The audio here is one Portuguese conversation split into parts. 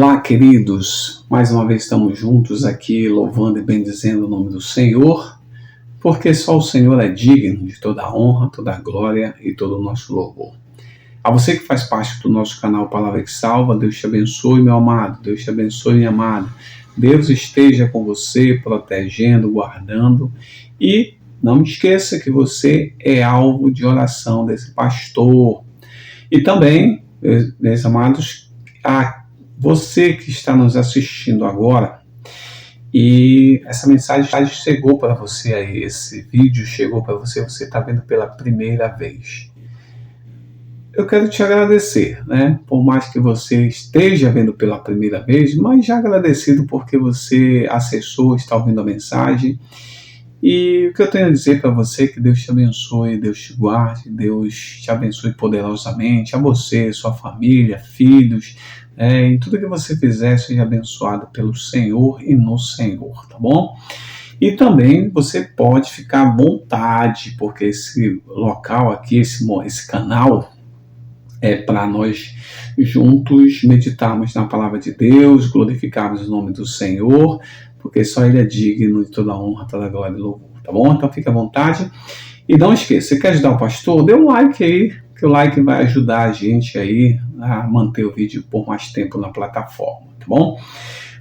Olá, queridos! Mais uma vez estamos juntos aqui, louvando e bendizendo o nome do Senhor, porque só o Senhor é digno de toda a honra, toda a glória e todo o nosso louvor. A você que faz parte do nosso canal Palavra que Salva, Deus te abençoe, meu amado, Deus te abençoe, minha amada. Deus esteja com você, protegendo, guardando, e não esqueça que você é alvo de oração desse pastor. E também, meus amados, você que está nos assistindo agora, e essa mensagem chegou para você aí, esse vídeo chegou para você, você está vendo pela primeira vez. Eu quero te agradecer, né? Por mais que você esteja vendo pela primeira vez, mas já agradecido porque você acessou, está ouvindo a mensagem. E o que eu tenho a dizer para você é que Deus te abençoe, Deus te guarde, Deus te abençoe poderosamente, a você, sua família, filhos, em tudo que você fizer, seja abençoado pelo Senhor e no Senhor, tá bom? E também você pode ficar à vontade, porque esse local aqui, esse canal, é para nós juntos meditarmos na palavra de Deus, glorificarmos o nome do Senhor, porque só Ele é digno de toda honra, toda glória e louvor, tá bom? Então fique à vontade. E não esqueça, você quer ajudar o pastor? Dê um like aí, que o like vai ajudar a gente aí a manter o vídeo por mais tempo na plataforma, tá bom?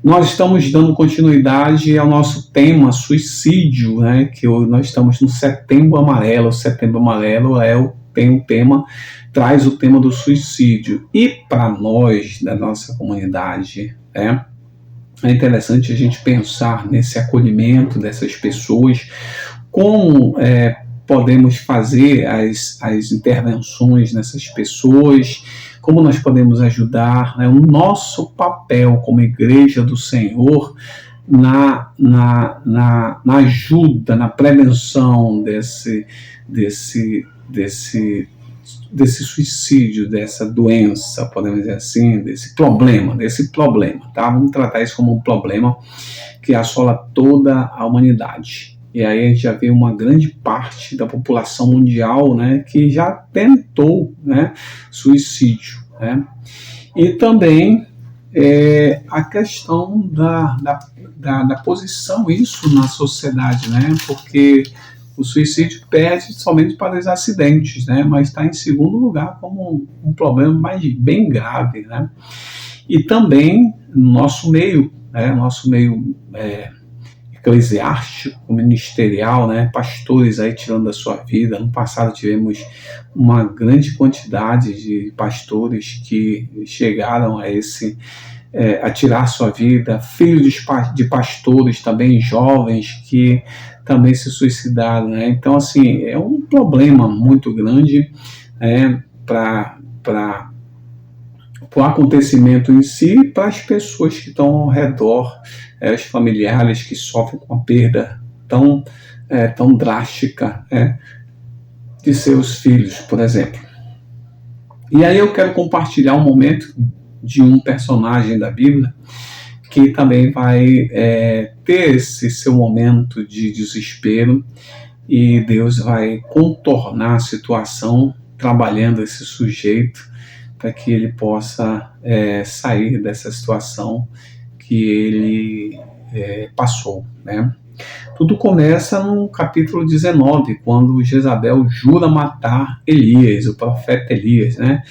Nós estamos dando continuidade ao nosso tema suicídio, né? Que nós estamos no Setembro Amarelo. O Setembro Amarelo tem um tema, traz o tema do suicídio. E para nós, da nossa comunidade, é interessante a gente pensar nesse acolhimento dessas pessoas, como podemos fazer as intervenções nessas pessoas, como nós podemos ajudar, né, o nosso papel como Igreja do Senhor na ajuda, na prevenção desse suicídio, dessa doença, podemos dizer assim, desse problema, tá? Vamos tratar isso como um problema que assola toda a humanidade. E aí a gente já vê uma grande parte da população mundial, né, que já tentou, né, suicídio, né? E também a questão da posição, isso na sociedade, né? Porque o suicídio perde somente para os acidentes, né? Mas está em segundo lugar como um problema bem grave, né? E também no nosso meio, né? Nosso meio eclesiástico, ministerial, né? Pastores aí tirando a sua vida. No passado tivemos uma grande quantidade de pastores que chegaram a tirar sua vida, filhos de pastores também jovens que também se suicidaram, né? Então, assim, é um problema muito grande para o acontecimento em si e para as pessoas que estão ao redor, os familiares que sofrem com a perda tão drástica de seus filhos, por exemplo. E aí eu quero compartilhar um momento de um personagem da Bíblia que também vai ter esse seu momento de desespero, e Deus vai contornar a situação trabalhando esse sujeito para que ele possa sair dessa situação que ele passou, né? Tudo começa no capítulo 19, quando Jezabel jura matar Elias, o profeta Elias, né?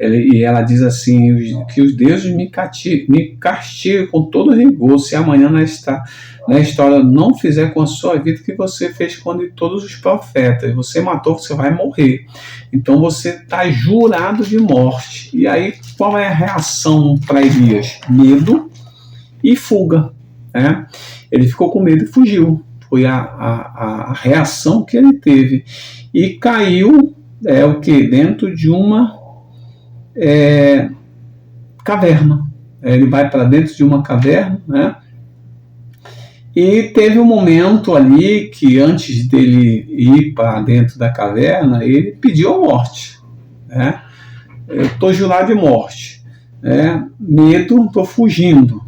E ela diz assim, que os deuses me castigam com todo rigor, se amanhã na história não fizer com a sua vida o que você fez com de todos os profetas. Você matou, você vai morrer. Então você está jurado de morte. E aí, qual é a reação para Elias? Medo e fuga, né? Ele ficou com medo e fugiu. Foi a reação que ele teve. E caiu, dentro de uma caverna. Ele vai para dentro de uma caverna, né? E teve um momento ali que, antes dele ir para dentro da caverna, ele pediu a morte, né? Eu estou jurado de morte, medo, estou fugindo,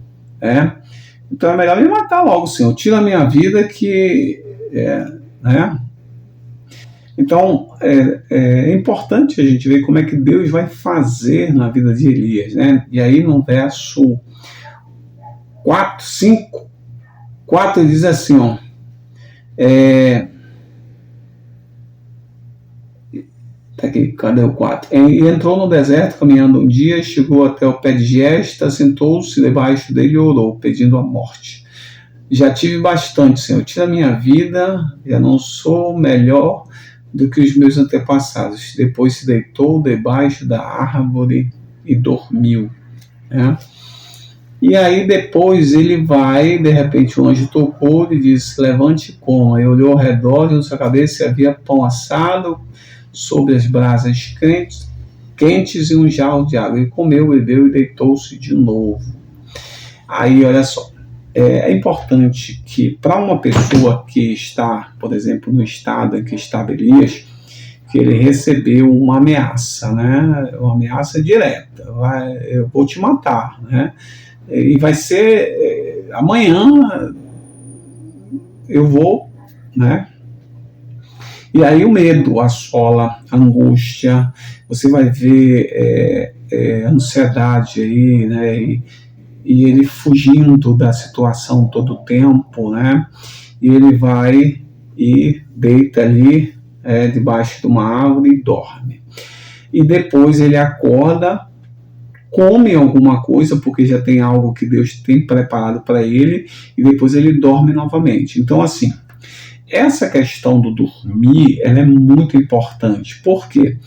então é melhor me matar logo, Senhor, tira a minha vida né? Então, é importante a gente ver como é que Deus vai fazer na vida de Elias, né? E aí no verso 4, 5, 4 diz assim, ó, tá aqui, cadê o 4? E entrou no deserto, caminhando um dia, chegou até o pé de Gesta, sentou-se debaixo dele e orou, pedindo a morte. Já tive bastante, Senhor, tira a minha vida, já não sou melhor do que os meus antepassados. Depois se deitou debaixo da árvore e dormiu. Né? E aí depois ele vai, de repente o anjo tocou e disse, levante e coma. E olhou ao redor e na sua cabeça havia pão assado sobre as brasas quentes e um jarro de água. Ele comeu, bebeu e deitou-se de novo. Aí, olha só, é importante que para uma pessoa que está, por exemplo, no estado em que estava Elias, que ele recebeu uma ameaça, né? Uma ameaça direta, eu vou te matar, né? E vai ser amanhã eu vou, né? E aí o medo assola, a angústia, você vai ver ansiedade aí, né? E ele fugindo da situação todo o tempo, né? E ele vai e deita ali debaixo de uma árvore e dorme. E depois ele acorda, come alguma coisa, porque já tem algo que Deus tem preparado para ele, e depois ele dorme novamente. Então, assim, essa questão do dormir, ela é muito importante. Por quê?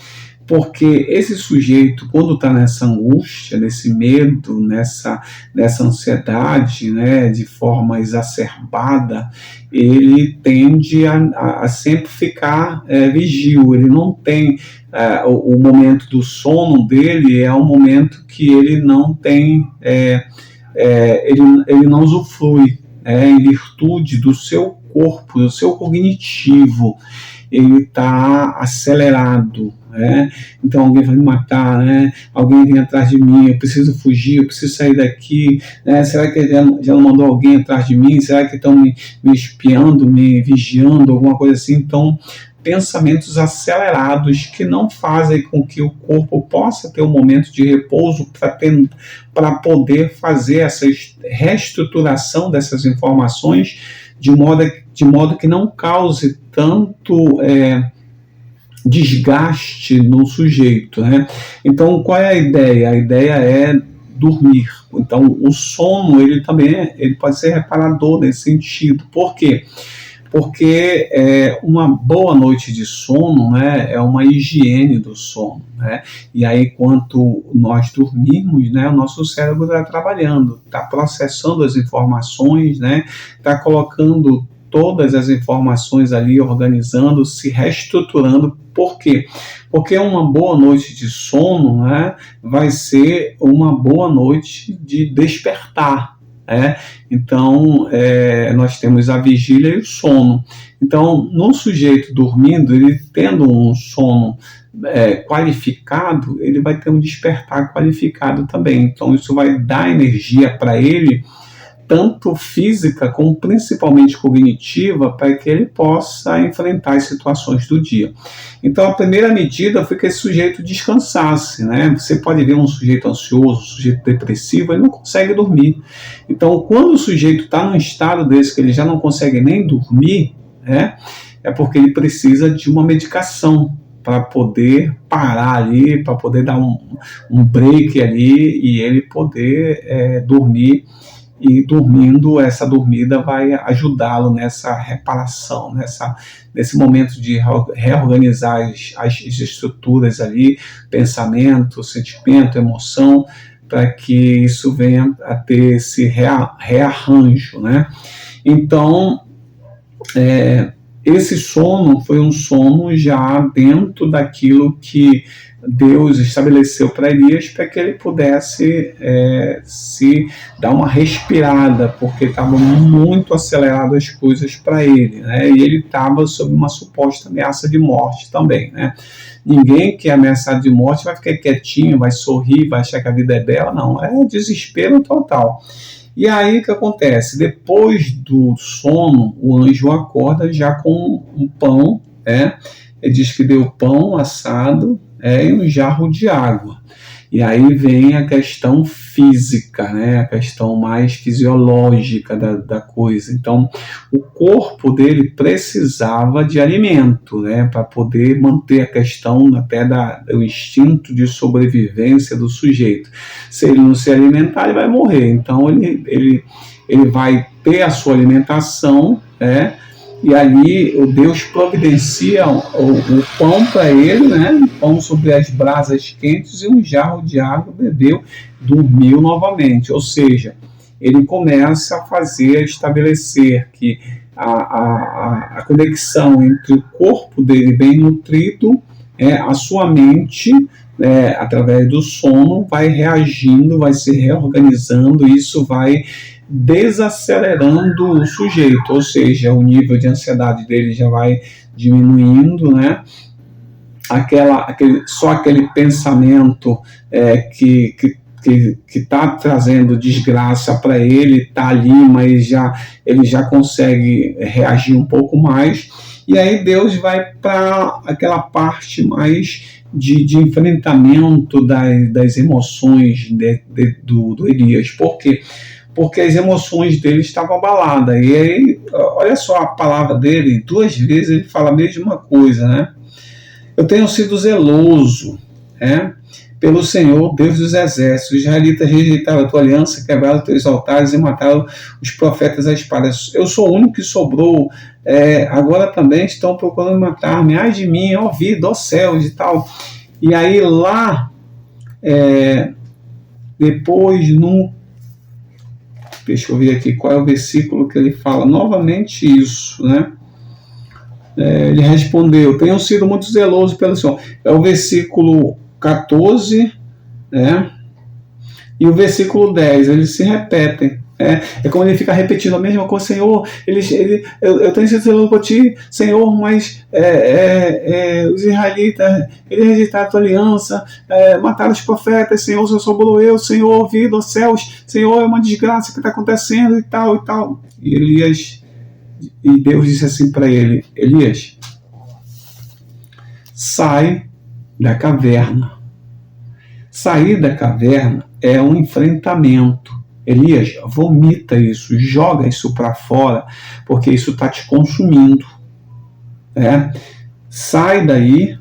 Porque esse sujeito, quando está nessa angústia, nesse medo, nessa ansiedade, né, de forma exacerbada, ele tende a sempre ficar vigil. Ele não tem o momento do sono dele, é um momento que ele não tem, ele não usufrui, em virtude do seu corpo, do seu cognitivo. Ele está acelerado, né? Então alguém vai me matar, né? Alguém vem atrás de mim, eu preciso fugir, eu preciso sair daqui, né? Será que já não mandou alguém atrás de mim? Será que estão me espiando, me vigiando, alguma coisa assim? Então, pensamentos acelerados que não fazem com que o corpo possa ter um momento de repouso para poder fazer essa reestruturação dessas informações de modo que não cause tanto desgaste no sujeito, né? Então, qual é a ideia? A ideia é dormir. Então, o sono, ele também ele pode ser reparador nesse sentido. Por quê? Porque uma boa noite de sono, né, é uma higiene do sono, né? E aí, enquanto nós dormimos, né, o nosso cérebro está trabalhando, está processando as informações, né, está colocando todas as informações ali, organizando, se reestruturando. Por quê? Porque uma boa noite de sono, né, vai ser uma boa noite de despertar. Então, nós temos a vigília e o sono. Então, no sujeito dormindo, ele tendo um sono qualificado, ele vai ter um despertar qualificado também. Então, isso vai dar energia para ele, tanto física como principalmente cognitiva, para que ele possa enfrentar as situações do dia. Então, a primeira medida foi que esse sujeito descansasse, né? Você pode ver um sujeito ansioso, um sujeito depressivo, ele não consegue dormir. Então, quando o sujeito está num estado desse que ele já não consegue nem dormir, é porque ele precisa de uma medicação para poder parar ali, para poder dar um break ali e ele poder dormir. E dormindo, essa dormida vai ajudá-lo nessa reparação, nesse momento de reorganizar as estruturas ali, pensamento, sentimento, emoção, para que isso venha a ter esse rearranjo, né? Então, esse sono foi um sono já dentro daquilo que Deus estabeleceu para Elias, para que ele pudesse se dar uma respirada, porque estava muito acelerado as coisas para ele, né? E ele estava sob uma suposta ameaça de morte também, né? Ninguém que é ameaçado de morte vai ficar quietinho, vai sorrir, vai achar que a vida é bela, não, é desespero total. E aí o que acontece? Depois do sono, o anjo acorda já com um pão, ele diz que deu pão assado, e um jarro de água. E aí vem a questão física, né? A questão mais fisiológica da coisa. Então, o corpo dele precisava de alimento, né? Para poder manter a questão até do instinto de sobrevivência do sujeito. Se ele não se alimentar, ele vai morrer. Então, ele vai ter a sua alimentação, né? E ali o Deus providencia o pão para ele, né? Um pão sobre as brasas quentes e um jarro de água, bebeu, dormiu novamente. Ou seja, ele começa a estabelecer que a conexão entre o corpo dele bem nutrido, a sua mente, através do sono, vai reagindo, vai se reorganizando, e isso vai desacelerando o sujeito, ou seja, o nível de ansiedade dele já vai diminuindo, né? Só aquele pensamento que está trazendo desgraça para ele, está ali, mas ele já consegue reagir um pouco mais, e aí Deus vai para aquela parte mais de enfrentamento das emoções do Elias. Por quê? Porque as emoções dele estavam abaladas. E aí, olha só a palavra dele, 2 vezes ele fala a mesma coisa, né? Eu tenho sido zeloso, pelo Senhor, Deus dos exércitos. Os israelitas rejeitaram a tua aliança, quebraram teus altares e mataram os profetas à espada. Eu sou o único que sobrou. Agora também estão procurando matar-me. Ai de mim, ó vida, ó céus e tal. E aí lá, depois, deixa eu ver aqui qual é o versículo que ele fala novamente isso, né? Ele respondeu: tenho sido muito zeloso pelo Senhor. É o versículo 14, né? E o versículo 10, eles se repetem. É como ele fica repetindo a mesma coisa: Senhor, eu tenho sido zeloso por ti, Senhor, mas os israelitas, eles rejeitaram a tua aliança, mataram os profetas, Senhor, só sobrou eu, Senhor, vida, ó céus, Senhor, é uma desgraça que está acontecendo e tal e tal. E Deus disse assim para ele: Elias, sai da caverna. Sair da caverna é um enfrentamento. Elias, vomita isso, joga isso para fora, porque isso está te consumindo. Sai daí,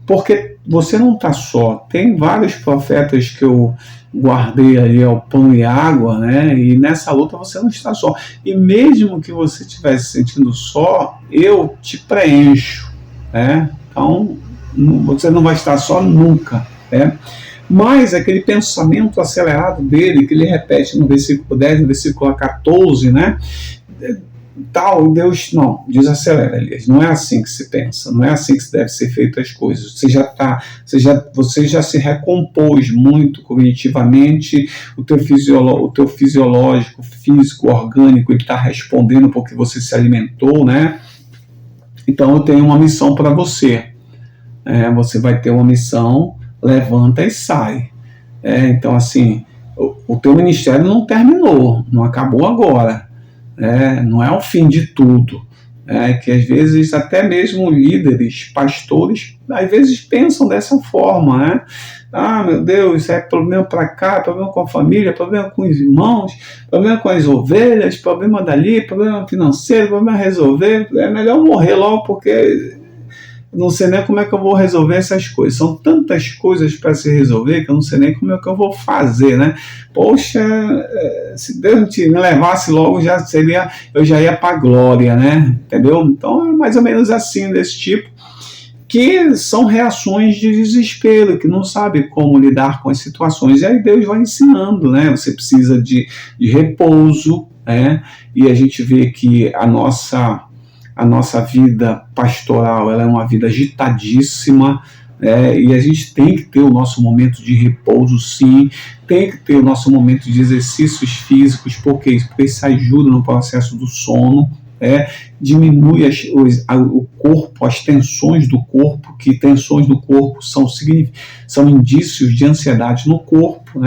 porque você não está só. Tem vários profetas que eu guardei ali ao pão e água, e nessa luta você não está só. E mesmo que você estivesse se sentindo só, eu te preencho. Então, você não vai estar só nunca. Mas aquele pensamento acelerado dele, que ele repete no versículo 10, no versículo 14, Deus, não, desacelera, Elias. Não é assim que se pensa, não é assim que deve ser feito as coisas. Você já se recompôs muito cognitivamente, o teu fisiológico, físico, orgânico, ele está respondendo porque você se alimentou, Então eu tenho uma missão para você. Você vai ter uma missão, levanta e sai. Então, assim, o teu ministério não terminou, não acabou agora. Não é o fim de tudo. Que às vezes até mesmo líderes, pastores, às vezes pensam dessa forma. Ah, meu Deus, isso é problema para cá, problema com a família, problema com os irmãos, problema com as ovelhas, problema dali, problema financeiro, problema a resolver. É melhor morrer logo, porque não sei nem como é que eu vou resolver essas coisas. São tantas coisas para se resolver que eu não sei nem como é que eu vou fazer, Poxa, se Deus me levasse logo, eu já ia para a glória, Entendeu? Então é mais ou menos assim, desse tipo, que são reações de desespero, que não sabe como lidar com as situações. E aí Deus vai ensinando, Você precisa de repouso, E a gente vê que a nossa vida pastoral, ela é uma vida agitadíssima, e a gente tem que ter o nosso momento de repouso, sim, tem que ter o nosso momento de exercícios físicos. Por quê? Porque isso ajuda no processo do sono, diminui o corpo, as tensões do corpo, que tensões do corpo são indícios de ansiedade no corpo,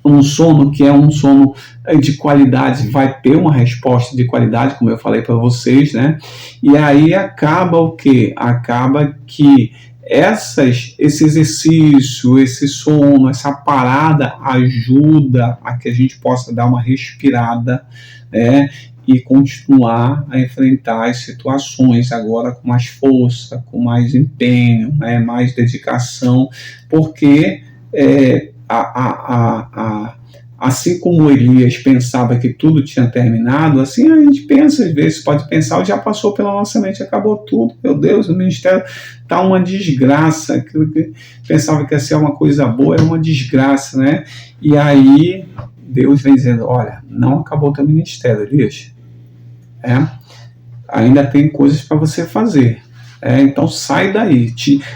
Um sono que é um sono de qualidade vai ter uma resposta de qualidade, como eu falei para vocês, E aí acaba o quê? Acaba que esse exercício, esse sono, essa parada ajuda a que a gente possa dar uma respirada, né, e continuar a enfrentar as situações agora com mais força, com mais empenho, né, mais dedicação, porque assim como Elias pensava que tudo tinha terminado, assim a gente pensa, às vezes pode pensar, já passou pela nossa mente, acabou tudo, meu Deus, o ministério está uma desgraça, aquilo que pensava que ia ser uma coisa boa é uma desgraça, né? E aí Deus vem dizendo, olha, não acabou o teu ministério, Elias, ainda tem coisas para você fazer, então sai daí,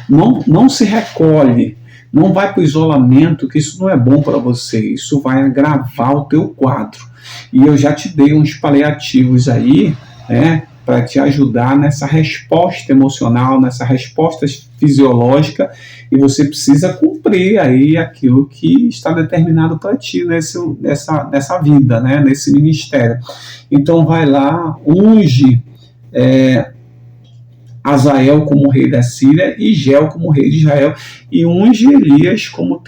não se recolhe, não vai para o isolamento, que isso não é bom para você, isso vai agravar o teu quadro. E eu já te dei uns paliativos aí, para te ajudar nessa resposta emocional, nessa resposta fisiológica, e você precisa cumprir aí aquilo que está determinado para ti nessa vida, né, nesse ministério. Então vai lá, unge Azael como rei da Síria e Geu como rei de Israel, e unge Elias como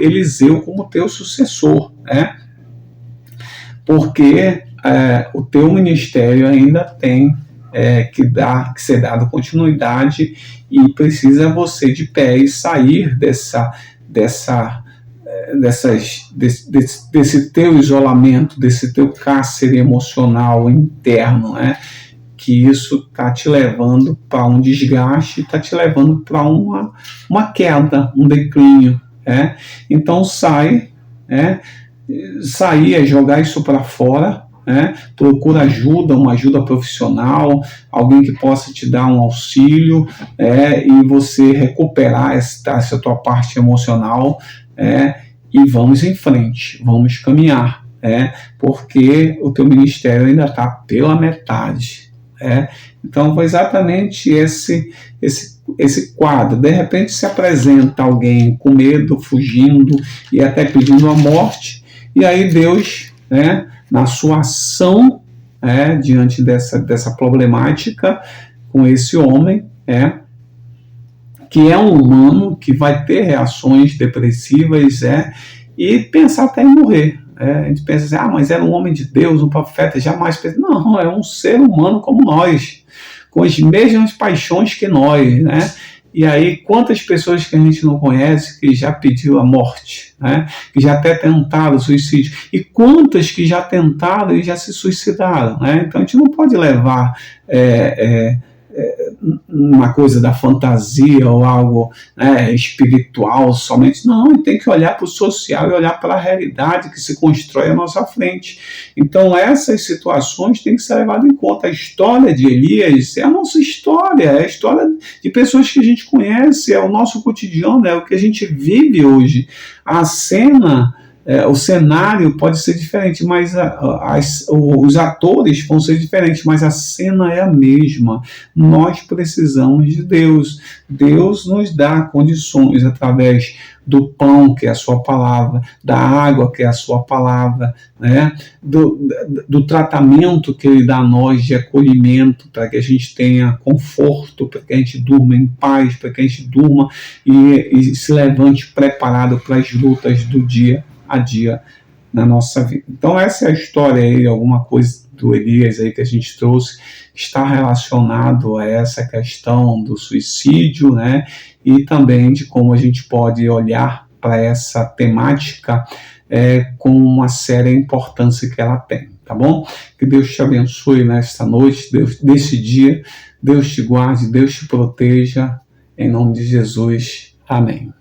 Eliseu como teu sucessor, né? Porque o teu ministério ainda tem que ser dado continuidade, e precisa você de pé e sair desse teu isolamento, desse teu cárcere emocional interno, né? Que isso está te levando para um desgaste, está te levando para uma queda, um declínio. Então sair é jogar isso para fora, procura ajuda, uma ajuda profissional, alguém que possa te dar um auxílio, e você recuperar essa tua parte emocional, e vamos em frente, vamos caminhar, porque o teu ministério ainda está pela metade. Então foi exatamente esse quadro. De repente se apresenta alguém com medo, fugindo e até pedindo a morte, e aí Deus, na sua ação, diante dessa problemática com esse homem, que é um humano, que vai ter reações depressivas, e pensar até em morrer. A gente pensa assim, mas era um homem de Deus, um profeta, jamais pensa. Não, é um ser humano como nós, com as mesmas paixões que nós, né? E aí, quantas pessoas que a gente não conhece que já pediu a morte, que já até tentaram o suicídio, e quantas que já tentaram e já se suicidaram, Então a gente não pode levar uma coisa da fantasia ou algo espiritual somente, não, tem que olhar para o social e olhar para a realidade que se constrói à nossa frente. Então essas situações têm que ser levadas em conta. A história de Elias é a nossa história, é a história de pessoas que a gente conhece, é o nosso cotidiano, é o que a gente vive hoje. A cena, o cenário pode ser diferente, mas os atores vão ser diferentes, mas a cena é a mesma. Nós precisamos de Deus. Deus nos dá condições através do pão, que é a sua palavra, da água, que é a sua palavra, do tratamento que Ele dá a nós de acolhimento, para que a gente tenha conforto, para que a gente durma em paz, para que a gente durma e se levante preparado para as lutas do dia a dia na nossa vida. Então essa é a história aí, alguma coisa do Elias aí que a gente trouxe, está relacionado a essa questão do suicídio, e também de como a gente pode olhar para essa temática com uma séria importância que ela tem, tá bom? Que Deus te abençoe nesta noite, desse dia, Deus te guarde, Deus te proteja, em nome de Jesus, amém.